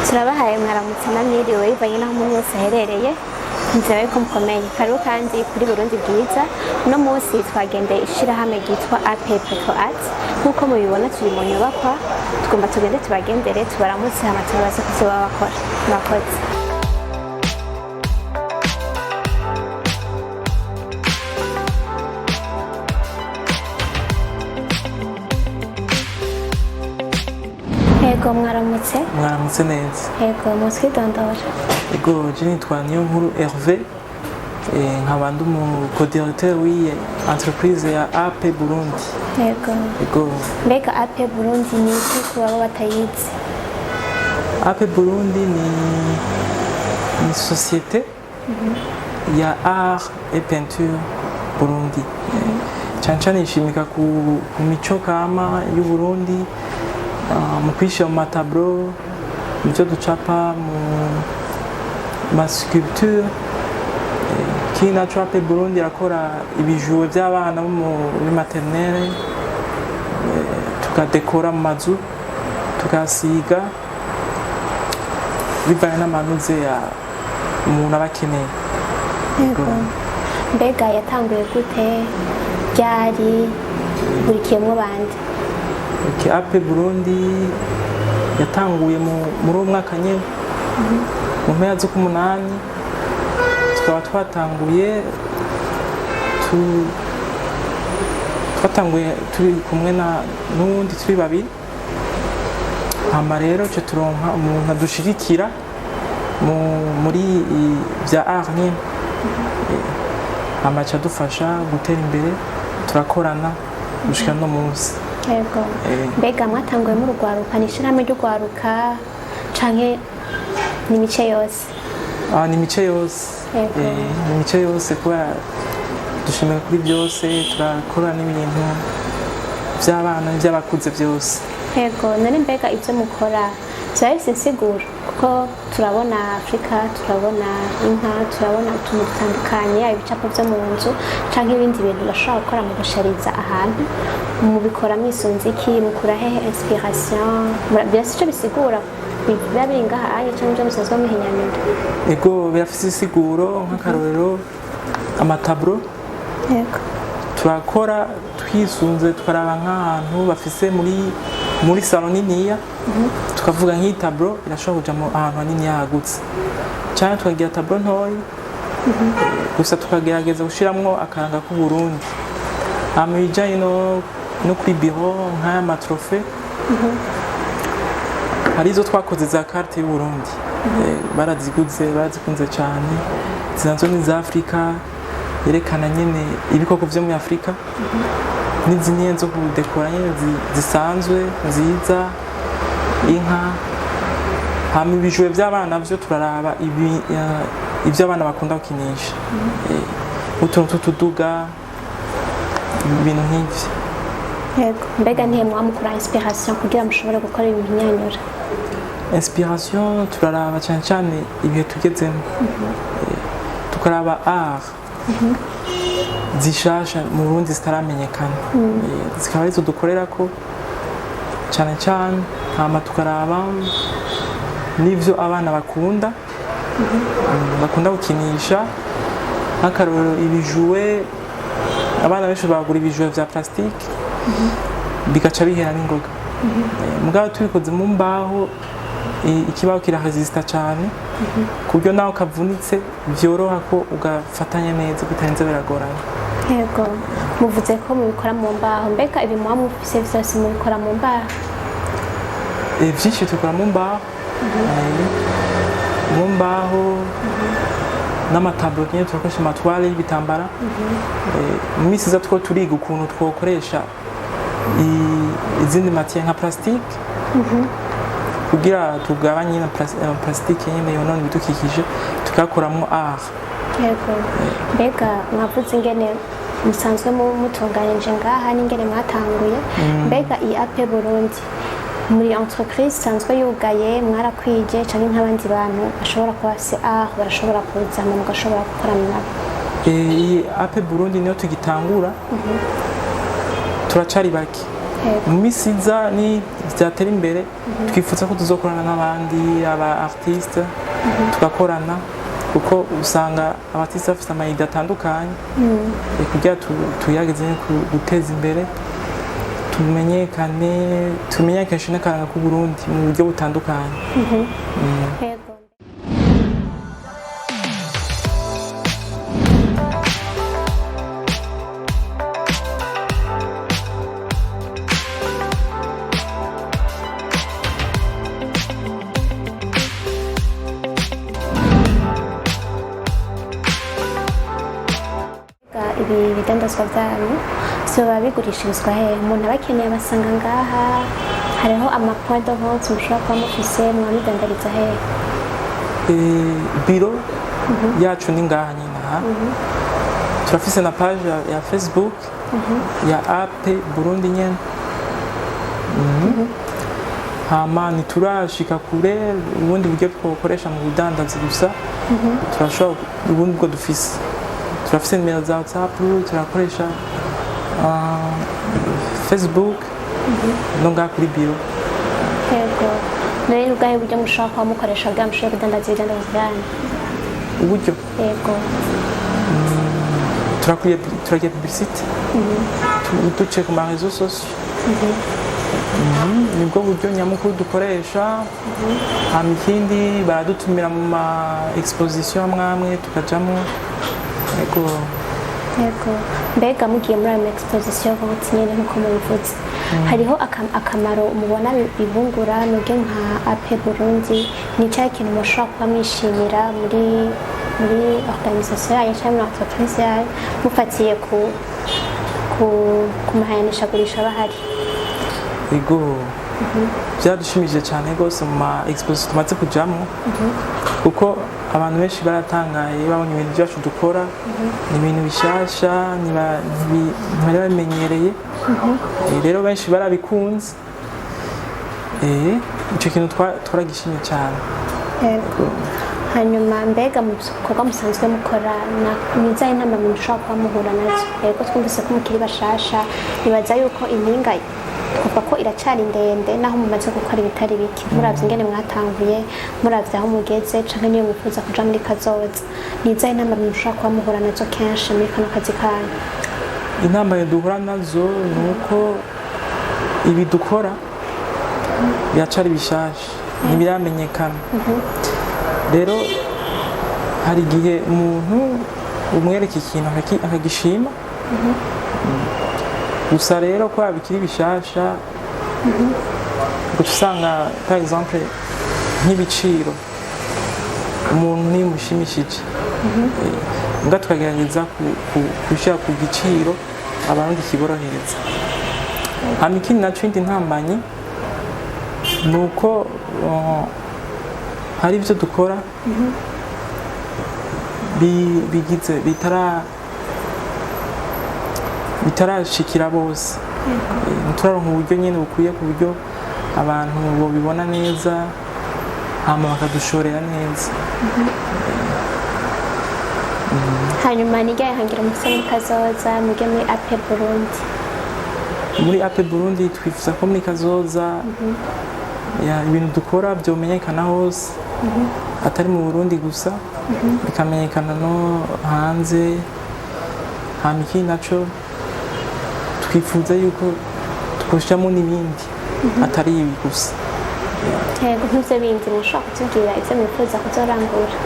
turabahaye mwaramutse namwiriwe bivanye n'aho umuntu wese aherereye nzira yuko mukomeye karibu kandi kuri Burundi bwiza uno munsi twagendeye ishirahamwe ryitwa Poto Art nk'uko mubibona turi mu nyubakwa tugomba tugende tubagendere tubaramutse hama tubabaze kuvyo baba bakora murakoze. Ego mwaramutse. Mwaramutse neza. Ego muswidondora. Ego je nitwa Nk'uko Hervé nkaba ndi co-directeur w'iyi entreprise ya Burundi. Ego. Mbega Burundi ni iki ku baba batayizi? Burundi ni société ya art et peinture Burundi. Cyane ishimika ku micokama y'u Burundi. Mu kwishira mu matablo ibyo ducapa mu sculpture kina trape Burundi yakora ibijuwe by'abana bo muri maternelle tukadekora mu mazu tukasiga bivanye n'amanuze ya umuntu abakeneye. Mbega yatanguye gute byari burikiyemo bande? Burundi yatanguye muri uwo mwaka nyine mu mpera z'ukumunani tukaba twatanguye turi kumwe n'uwundi turi babiri hama rero cyo turonka umuntu adushigikira muri bya art nyine hama cadufasha gutera imbere turakorana gushika no munsi. Ego. Mbega mwatanguye mu rugwaruka n'ishirahamwe ryo gwaruka canke ni mice yose? Ni mice yose. Ni mice yose kuba dushimira kuri byose turakora n'ibintu by'abana by'abakuze byose. Ego, none mbega ibyo mukora byahise sigura kuko turabona Afrika, turabona inka, turabona utuntu dutandukanye ibicapo byo mu nzu canke ibindi bintu bashobora gukora mu gushariza ahantu mubikora mwisunze iki mukura hehe inspiration byose cyo bisigura biba biri ngaha anye cyangwa byo musanzwe muhinyanyura? Ego birafise isiguro nk'akarorero amatablo. Ego turakora twisunze tukaraba nk'ahantu bafise muri salon niniya tukavuga nk'itablo irashobora kuja mu ahantu hanini yagutse cyane tukagira tablo ntoyi gusa tukagerageza gushiramwo akaranga ku Burundi amijanye no kuri biro nk'aya matrofe harizo twakoze za carte y'u Burundi barazikunze cyane zinazo ni za Afrika yerekana nyene ibikoko vyo muri Afrika n'izindi zo kudekora nyene zisanzwe nziza inka hama ibijuwe by'abana byo turaraba ibyo abana bakunda gukinisha utuntu tutuduga ibintu nk'ivyo. Yego mbega ntihe mwamukura inspiration kugira mushobore gukora ibihinyanyura? Inspiration turaraba cyane ibihe tugezemo tukaraba art zishasha mu Burundi zitaramenyekana zikaba arizo dukorera ko cyane hama tukaraba n'ivyo abana bakunda gukinisha nk'akarorero ibijuwe abana benshi bagura ibijuwe vya plastique bigaca bihera n'ingoga mugabo tubikoze mu mbaho ikibaho kiraresista cyane kubyo naho kavunitse byoroha ko ugafatanya neza bitarenze biragorana. Yego muvuze ko mubikora mu mbaho mbega ibi muba mufise vyose mubikora mu mbaho? Vyinshi tukora mu mbaho n'amatablo nyine turakoresha amatware y'ibitambara mu minsi iza two turiga ukuntu twokoresha izindi matière nka plastique kugira tugabanye na plastique nyine yonona ibidukikije tukakoramwo art. Yego mbega mwavuze ingene musanzwe mutunganije ngaha n'ingene mwatanguye mbega iyi Burundi muri entreprise sanzwe yugaye mwarakwije canke nk'abandi bantu bashobora kuba bafise art barashobora kuzana mugashobora gukorana nabo? Iyi Burundi niyo tugitangura turacari bake Yego. mu misi iza ni vyatera imbere twifuza ko tuzokorana n'abandi aba artiste tugakorana kuko usanga abatisi bafite amayidi atandukanye kugira tugerageze guteza imbere tumenyekanishe n'akaranga k'u Burundi mu buryo butandukanye. Yego. Ibi bidandazwa vyanyu vyoba bigurishirizwa hehe? Umuntu aba akeneye abasanga ngaha, hariho ama point de vente mushobora kuba mufise mwabidandariza hehe? Biro yacu ni ngaha nyine aha. Turafise na page ya Facebook ya AP Burundi nyene. Hama ntiturashika kure ubundi buryo twokoresha mu budandazi gusa turashobora ubundi bwo dufise. Turafise nimero za WhatsApp, turakoresha Facebook no ngaha kuri biro. Yego. Nayo ubwahe buryo mushobora kuba mukoresha bwa mushobora kudandaza ibidandazwa vyanyu? Uburyo Yego. turagira publicité duce ku ma réseaux sociaux. Nibwo buryo nyamukuru dukoresha. Hama ikindi baradutumira mu ma exposition amwe tukajamo. Yego. Yego. Mbega mugiye muri ayo exposition hose nyene nkuko mubivuze, hariho akamaro mubona bibungura nubwo nka AP Burundi, ni cyahe kintu mushobora kuba mwishimira muri organisation yanyu cyangwa muri entreprise yanyu mufatiye ku mahayanishagurisha bahari? Yego. Byadushimije cyane rwose mu ma exposition tumaze kujamo kuko abantu benshi baratangaye babonye ibintu byacu dukora, ni ibintu bishasha, ntibari bamenyereye, rero benshi barabikunze. Icyo kintu twaragishimye cyane. Yego. Hanyuma mbega mu bikorwa musanzwe mukora nizahe inama mushobora kuba muhura nazo? Yego, twumvise ko mukiri bashasha, nibaza yuko impinga kuva ko iracari ndende naho mumaze gukora ibitari bike, muravye ingene mwatanguye, muravye aho mugeze canke niyo mwifuza kuja muri kazoza, nizahe inama mushobora kuba muhura nazo kenshi muri kano kazi kanyu? Inama duhura nazo ni uko ibi dukora biracari bishasha, ntibiramenyekana. Rero hari igihe umuntu umwereka ikintu akagishima, gusa rero ko bikiri bishasha usanga par exemple nk'ibiciro umuntu ntimushimishije, nga tukagerageza kushira ku giciro abandi kiborohereza. Hama ikindi naco indi ntambanyi ni uko hari ibyo dukora bigize bitarashikira bose, ntituraronka uburyo nyine bukwiye ku buryo abantu bobibona neza hama bakadushorera neza. Hanyuma ni ryahe hangiro mufise muri kazoza mwebwe muri AP Burundi? Muri AP Burundi twifuza ko muri kazoza ibintu dukora byomenyekana hose, atari mu Burundi gusa, bikamenyekana no hanze. Hama ikindi naco twifuza yuko twoshiramo n'ibindi atari ibi gusa. Yego, nk'ivyo bindi mushobora kutubwira ivyo mwifuza kuzorangura?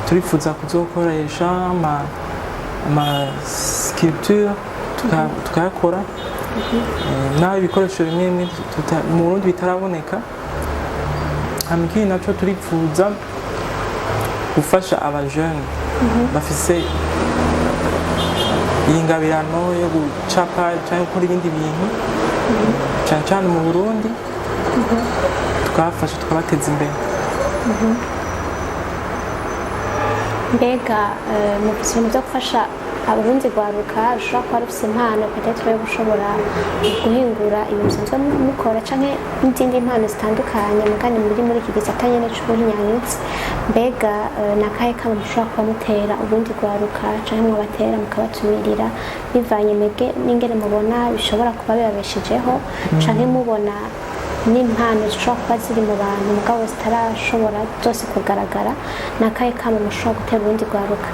Turifuza kuzokoresha ama sculpture tukayakora, naho ibikoresho bimwe mu Burundi bitaraboneka. Hama ikindi naco turifuza gufasha abajene bafise ingabirano yo gucapa cyangwa gukora ibindi bintu cyane cyane mu Burundi, tukabafasha tukabateza imbere. Mbega mu bintu byo gufasha ubundi rwaruka rushobora kuba rufise impano peut-être yo gushobora guhingura ibintu bisanzwe mukora canke n'izindi impano zitandukanye mugani muri iki gisata nyene c'ubuhinyanyuzi mbega nakahe kama mushobora kuba mutera ubundi rwaruka canke mwabatera mukabatumirira bivanye mwebwe n'ingene mubona bishobora kuba bibabeshejeho canke mubona n'impano zishobora kuba ziri mu bantu mugabo zitarashobora zose kugaragara nakahe kama mushobora gutera ubundi rwaruka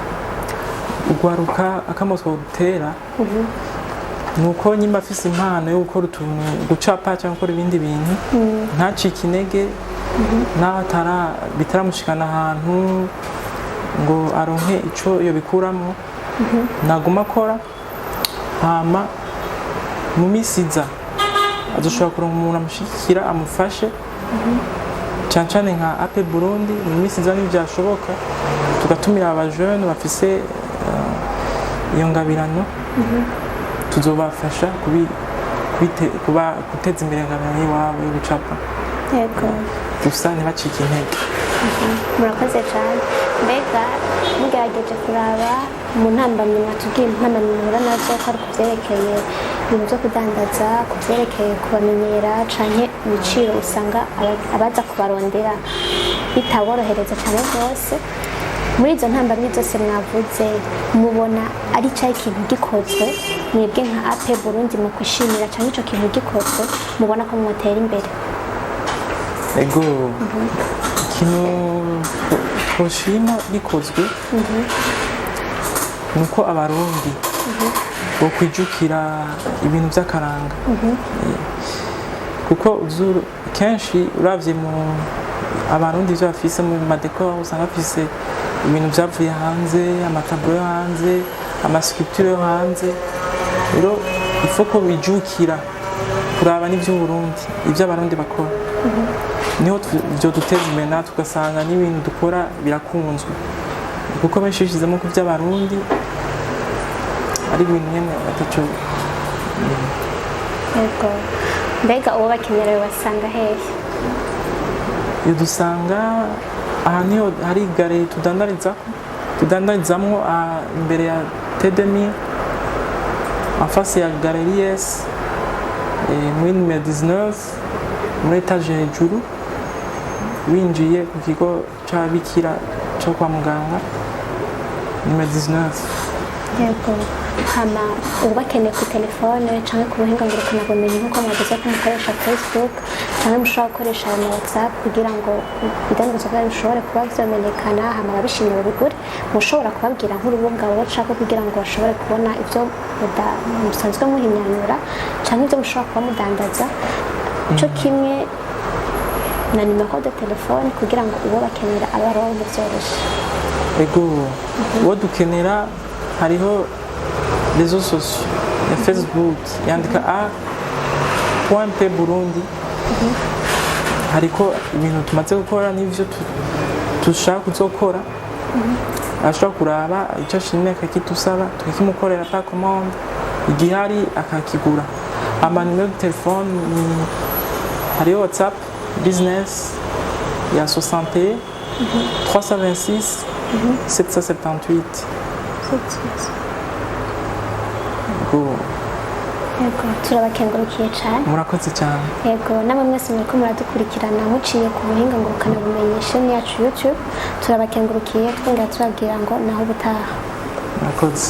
akamo twotera nuko nyimba afise impano yo gukora utuntu gucapa cyangwa gukora ibindi bintu ntacike intege naho bitaramushikana ahantu ngo aronke ico yo bikuramo naguma akora hama mu misiza azoshobora kuronka umuntu amushigikira amufashe cane nka ape Burundi mu misiza n'ivyashoboka tugatumira abajene bafise iyo ngabirano tuzobafasha guteza imbere ingabirano y'iwabo yo gucapa yego gusa ntibacike intege murakoze cyane mbega mugerageje kuraba mu ntambamyi mwatubwiye impamvu muhura nazo ko ari kuvyerekeye ibintu byo kudandaza kuvyerekeye kubamenyera canke ibiciro usanga abaza kubarondera bitaborohereza cyane rwose muri izo ntambamyi zose mwavuze mubona ari cyayi ikintu gikozwe mwebwe nka ape Burundi mu kwishimira cyane ico kintu gikozwe mubona ko mwotera imbere ego ikintu twoshima gikozwe nuko abarundi bo kwijukira ibintu by'akaranga kuko kenshi uravye mu abarundi ivyo bafise mu madekor usanga bafise ibintu byavuye hanze amataburo yo hanze amasculpture yo hanze rero ifoko bijukira kuraba n'ivy'uburundi ivyo abarundi bakora niho byo duteza imbere natwe ugasanga n'ibintu dukora birakunzwe kuko benshi bishizemo ku vy'abarundi ari ibintu nyene ataco yego mbega uwo bakenerewe basanga hehe iyo dusanga aha niho hari gare tudandarizamwo imbere ya T2000 en face ya galerie S muri numero 19 muri etage hejuru winjiye ku kigo c'ababikira cyo kwa muganga numero 19 yego hama ubakeneye ku telefone canke ku buhinga ngurukanabumenyi nkuko mwavuze ko mukoresha Facebook canke mushobora gukoresha na WhatsApp kugira ngo bidandazwa byanyu bishobore kuba vyamenyekana hama ababishimira bigure mushobora kubabwira nk'urubuga wacako kugira ngo bashobore kubona ivyo musanzwe muhinyanyura canke ivyo mushobora kuba mudandaza ico kimwe na nimero de telefone kugira ngo uwo bakenera abaronke vyoroshe ego uwo dukenera hariho réseaux sociaux ya Facebook yandika a.p Burundi hariko ibintu tumaze gukora n'ivyo dushaka kuzokora ashobora kuraba icyo ashimye akakitusaba tukimukorera pa commande igihari akakigura amanimero de telefone hariho WhatsApp business ya 61 326 778 yego turabakengurukiye cyane murakoze cyane yego namwe mwese muriko muradukurikirana muciye ku buhinga ngurukanabumenyi sheni yacu YouTube turabakengurukiye twongera turabwira ngo naho ubutaha murakoze